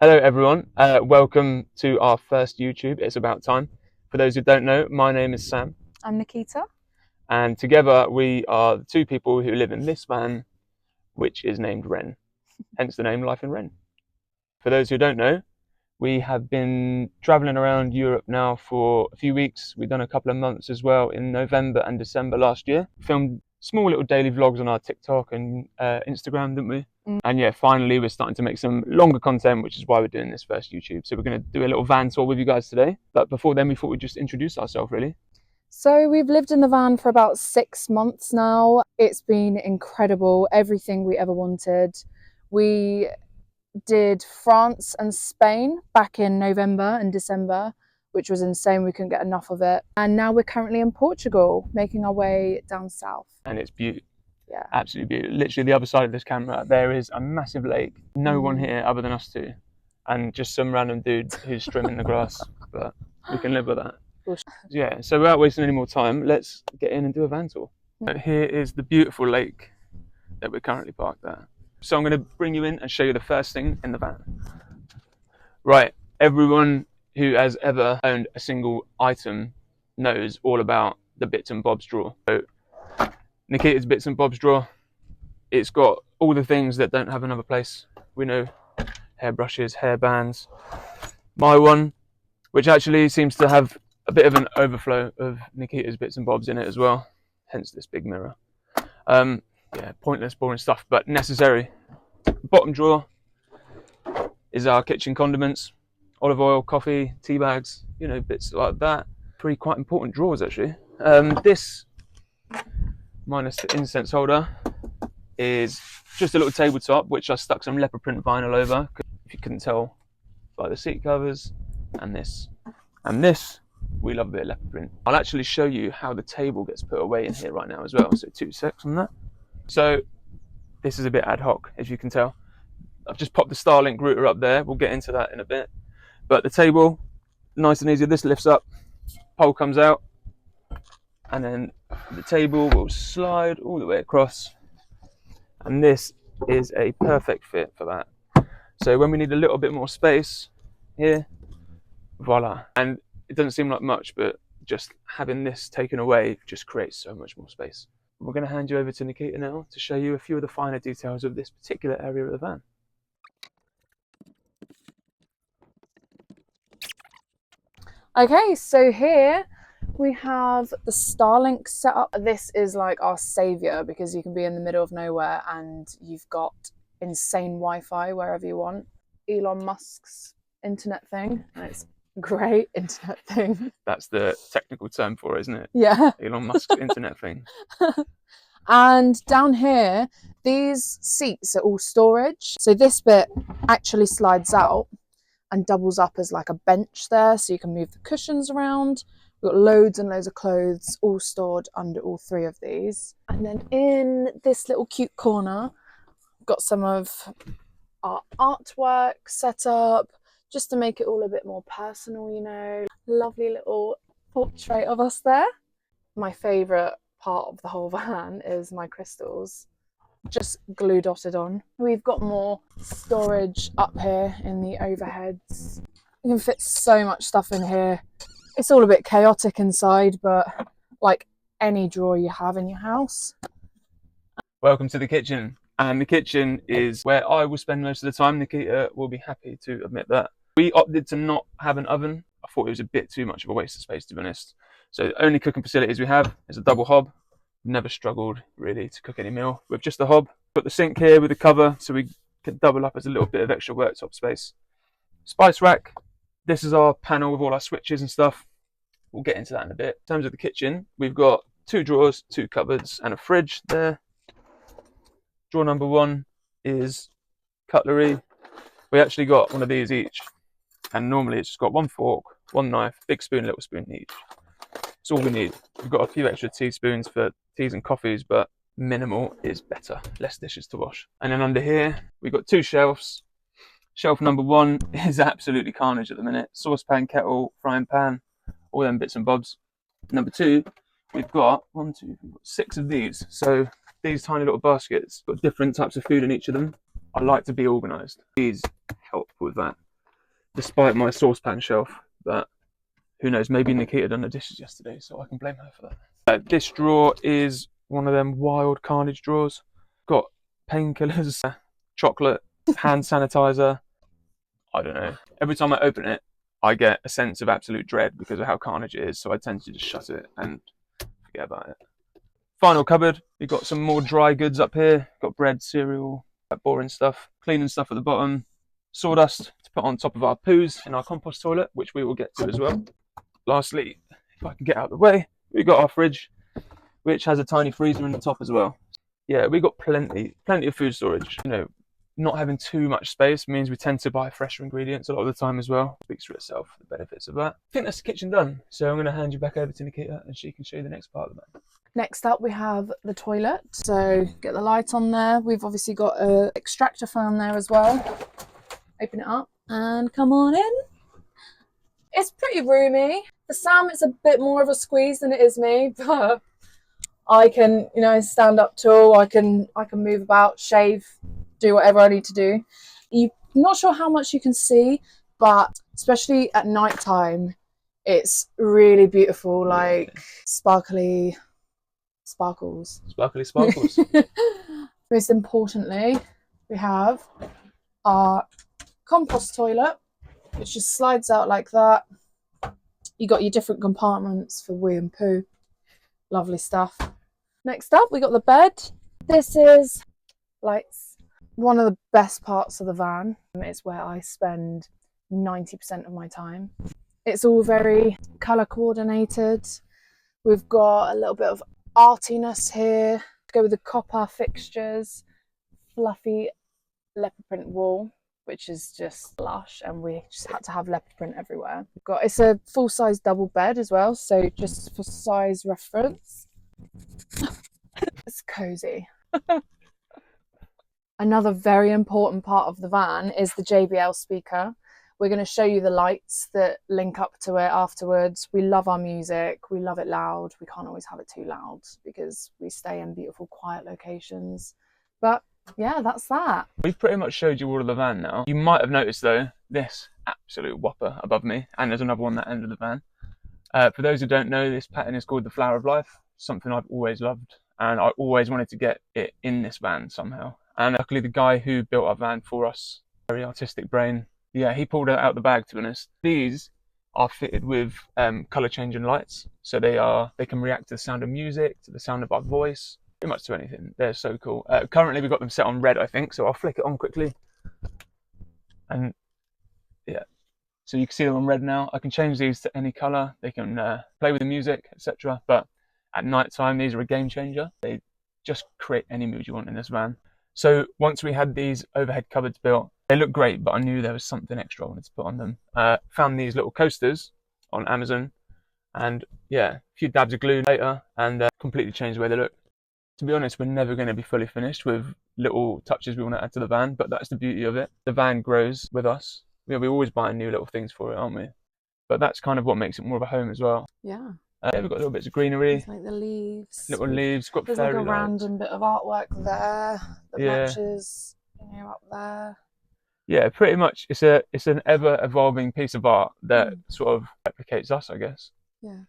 Hello everyone, welcome to our first YouTube, It's About Time. For those who don't know, my name is Sam, I'm Nikita. and together we are the two people who live in this van, which is named Wren, hence the name Life in Wren. For those who don't know, we have been travelling around Europe now for a few weeks. We've done a couple of months as well in November and December last year. Filmed small little daily vlogs on our TikTok and Instagram, didn't we? And yeah, finally we're starting to make some longer content, which is why we're doing this first YouTube. So we're going to do a little van tour with you guys today. But before then, we thought we'd just introduce ourselves, really. So we've lived in the van for about 6 months now. It's been incredible, everything we ever wanted. We did France and Spain back in November and December, which was insane. We couldn't get enough of it. And now we're currently in Portugal, making our way down south. And it's beautiful. Yeah. Absolutely beautiful. Literally the other side of this camera, there is a massive lake. No one here other than us two. And just some random dude who's trimming the grass. But we can live with that. Yeah, so without wasting any more time, let's get in and do a van tour. Here is the beautiful lake that we're currently parked at. So I'm going to bring you in and show you the first thing in the van. Right, everyone who has ever owned a single item knows all about the bits and bobs drawer. So Nikita's bits and bobs drawer, it's got all the things that don't have another place. We know hairbrushes, hairbands. My one, which actually seems to have a bit of an overflow of Nikita's bits and bobs in it as well, hence this big mirror. Yeah, pointless, boring stuff, but necessary. Bottom drawer is our kitchen condiments, olive oil, coffee, tea bags, you know, bits like that. Three quite important drawers actually. This, minus the incense holder, is just a little tabletop which I stuck some leopard print vinyl over, if you couldn't tell by the seat covers, and this. And this, we love a bit of leopard print. I'll actually show you how the table gets put away in here right now as well, so 2 secs on that. So this is a bit ad hoc, as you can tell. I've just popped the Starlink router up there, we'll get into that in a bit. But the table, nice and easy, this lifts up, pole comes out, and then the table will slide all the way across. And this is a perfect fit for that. So when we need a little bit more space here, voila. And it doesn't seem like much, but just having this taken away just creates so much more space. We're going to hand you over to Nikita now to show you a few of the finer details of this particular area of the van. Okay, so here we have the Starlink setup. This is like our savior because you can be in the middle of nowhere and you've got insane Wi-Fi wherever you want. Elon Musk's internet thing, and it's great internet thing. That's the technical term for it, isn't it? Yeah. Elon Musk's internet thing. And down here, these seats are all storage. So this bit actually slides out and doubles up as like a bench there, so you can move the cushions around. We've got loads and loads of clothes all stored under all three of these. And then in this little cute corner, we've got some of our artwork set up, just to make it all a bit more personal, you know. Lovely little portrait of us there. My favourite part of the whole van is my crystals, just glue dotted on. We've got more storage up here in the overheads. You can fit so much stuff in here. It's all a bit chaotic inside, but like any drawer you have in your house. Welcome to the kitchen. And the kitchen is where I will spend most of the time. Nikita will be happy to admit that. We opted to not have an oven. I thought it was a bit too much of a waste of space, to be honest. So the only cooking facilities we have is a double hob. Never struggled really to cook any meal with just the hob. Got the sink here with a cover so we can double up as a little bit of extra worktop space. Spice rack. This is our panel with all our switches and stuff. We'll get into that in a bit. In terms of the kitchen, we've got 2 drawers, 2 cupboards and a fridge there. Drawer number 1 is cutlery. We actually got one of these each. And normally it's just got 1 fork, 1 knife, big spoon, little spoon each. That's all we need. We've got a few extra teaspoons for teas and coffees, but minimal is better. Less dishes to wash. And then under here, we've got 2 shelves. Shelf number 1 is absolutely carnage at the minute. Saucepan, kettle, frying pan, all them bits and bobs. Number 2, we've got 6 of these. So these tiny little baskets got different types of food in each of them. I like to be organised. These help with that. despite my saucepan shelf. But who knows? Maybe Nikita done the dishes yesterday, so I can blame her for that. This drawer is one of them wild carnage drawers. Got painkillers, chocolate, hand sanitizer. I don't know. Every time I open it, I get a sense of absolute dread because of how carnage it is. So I tend to just shut it and forget about it. Final cupboard. We've got some more dry goods up here. Got bread, cereal, that boring stuff. Cleaning stuff at the bottom. Sawdust to put on top of our poos in our compost toilet, which we will get to as well. Lastly, if I can get out of the way, we've got our fridge, which has a tiny freezer in the top as well. Yeah, we got plenty of food storage. You know, not having too much space means we tend to buy fresher ingredients a lot of the time as well. Speaks for itself, the benefits of that. I think that's the kitchen done. So I'm going to hand you back over to Nikita and she can show you the next part of that. Next up we have the toilet. So get the light on there. We've obviously got an extractor fan there as well. Open it up and come on in. It's pretty roomy. For Sam it's a bit more of a squeeze than it is me, but I can, you know, stand up tall, I can move about, shave, do whatever I need to do. I'm not sure how much you can see, but especially at night time, it's really beautiful, like sparkles. Sparkly sparkles. Most importantly, we have our compost toilet, which just slides out like that. You got your different compartments for wee and poo. Lovely stuff. Next up, we got the bed. This is lights. One of the best parts of the van. It's where I spend 90% of my time. It's all very colour coordinated. We've got a little bit of artiness here. Go with the copper fixtures, fluffy leopard print wall, which is just lush, and we just had to have leopard print everywhere. It's a full-size double bed as well, so just for size reference. It's cozy. Another very important part of the van is the JBL speaker. We're going to show you the lights that link up to it afterwards. We love our music. We love it loud. We can't always have it too loud because we stay in beautiful, quiet locations. But yeah, that's that. We've pretty much showed you all of the van now. You might have noticed though, this absolute whopper above me, and there's another one at the end of the van. For those who don't know, this pattern is called the Flower of Life, something I've always loved, and I always wanted to get it in this van somehow. And luckily the guy who built our van for us, very artistic brain, yeah, he pulled it out the bag, to be honest. These are fitted with colour changing lights, so they can react to the sound of music, to the sound of our voice, pretty much to anything. They're so cool. Currently we've got them set on red, I think, so I'll flick it on quickly. And yeah, so you can see them on red now. I can change these to any colour. They can play with the music, etc. But at night time, these are a game changer. They just create any mood you want in this van. So once we had these overhead cupboards built, they look great, but I knew there was something extra I wanted to put on them. Found these little coasters on Amazon, and yeah, a few dabs of glue later, and completely changed the way they look. To be honest, we're never going to be fully finished with little touches we want to add to the van, but that's the beauty of it. The van grows with us. We're always buying new little things for it, aren't we? But that's kind of what makes it more of a home as well. Yeah. Yeah, we've got little bits of greenery. It's like the leaves. Little leaves. Got There's fairy like a lights. random bit of artwork there that Yeah. matches, you know, up there. Yeah, pretty much. It's an ever evolving piece of art that sort of replicates us, I guess. Yeah.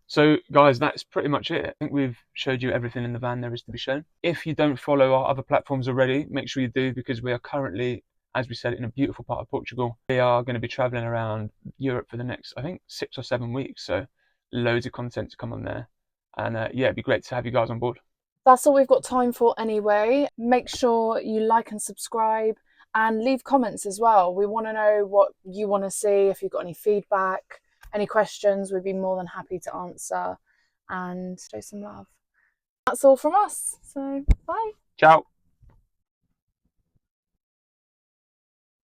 So guys, that's pretty much it. I think we've showed you everything in the van there is to be shown. If you don't follow our other platforms already, make sure you do, because we are currently, as we said, in a beautiful part of Portugal. We are going to be traveling around Europe for the next, I think, 6 or 7 weeks. So loads of content to come on there. And yeah, it'd be great to have you guys on board. That's all we've got time for anyway. Make sure you like and subscribe and leave comments as well. We want to know what you want to see. If you've got any feedback, any questions, we'd be more than happy to answer and show some love. That's all from us. So bye. Ciao.